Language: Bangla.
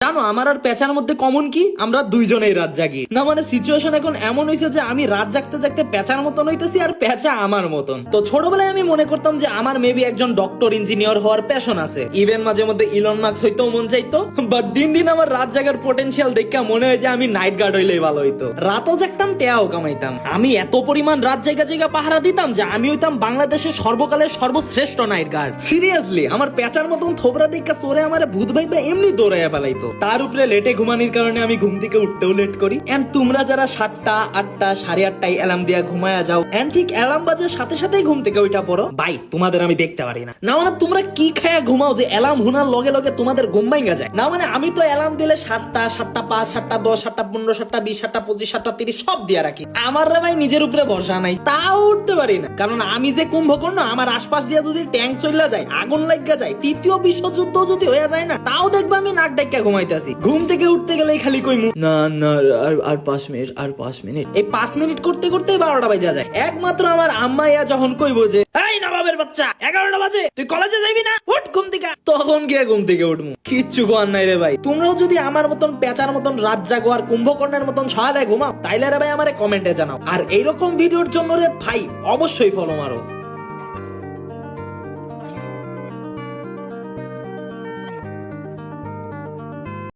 জানো আমার আর পেঁচার মধ্যে কমন কি? আমরা দুইজনেই রাত জাগি না। মানে সিচুয়েশন এখন এমন হয়েছে যে আমি রাত জাগতে জাগতে পেঁচার মতন হইতেছি আর পেঁচা আমার মতন। তো ছোটবেলায় আমি মনে করতাম যে আমার মেবি একজন ডক্টর ইঞ্জিনিয়ার হওয়ার প্যাশন আছে, ইভেন মাঝে মধ্যে ইলন মাস্ক হইতেও মন চাইতো। বাট দিন দিন আমার রাত জাগার পোটেনশিয়াল দেখা মনে হয় যে আমি নাইট গার্ড হইলেই ভালো হইতো। রাতও জাগতাম, টেয়াও কামাইতাম। আমি এত পরিমাণ রাত জায়গা পাহারা দিতাম যে আমি হইতাম বাংলাদেশের সর্বকালের সর্বশ্রেষ্ঠ নাইট গার্ড। সিরিয়াসলি আমার পেঁচার মতন থোবরা দেখা সোরে আমার ভূত ভাই এমনি দৌড়াইয়া পালাইতো। তার উপরে লেটে ঘুমানির কারণে আমি ঘুম থেকে উঠতেও লেট করি। এন্ড তোমরা যারা 7টা 8টা 8:30টায় অ্যালার্ম দিয়া ঘুমায়া যাও, এন্ড ঠিক অ্যালার্ম বাজার সাথে সাথেই ঘুম থেকে উঠা পড়ো, ভাই তোমাদের আমি দেখতে পারি না। না মানে তোমরা কি খায়া ঘুমাও যে অ্যালার্ম হুনার লগে লগে তোমাদের ঘুম ভাঙা যায়? না মানে আমি তো অ্যালার্ম দিলে 7টা 7টা 5 7টা 10 7টা 15 7টা 20 7টা 25 7টা 30 সব দিয়া রাখি। আমার রে ভাই নিজের উপরে ভরসা নাই, তাও উঠতে পারি না। কারণ আমি যে কুম্ভকর্ণ, আমার আশপাশ দিয়া যদি ট্যাঙ্ক চলে যায়, আগুন লাগা যায়, তৃতীয় বিশ্বযুদ্ধ যদি হয়ে যায় না, তাও দেখবা আমি নাক ডাক্কা ঘুমাইতেছি। ঘুম থেকে উঠতে গেলেই খালি কইমু না না আর 5 মিনিট আর 5 মিনিট। এই 5 মিনিট করতে করতে 12টা বাজে যায়। একমাত্র আমার আম্মা ইয়া যখন কইবো যে এই নবাবের বাচ্চা 11টা বাজে তুই কলেজে যাবি না, উঠ ঘুম থেকে, তখন গিয়ে ঘুম থেকে উঠমু। কিচ্ছু কর নাই রে ভাই। তোমরাও যদি আমার মতন পেঁচার মতন রাত জাগো আর কুম্ভকর্ণের মতন সহায় ঘুমাও, তাইলে রে ভাই আমারে কমেন্টে জানাও। আর এইরকম ভিডিওর জন্য রে ভাই অবশ্যই ফলো মারো।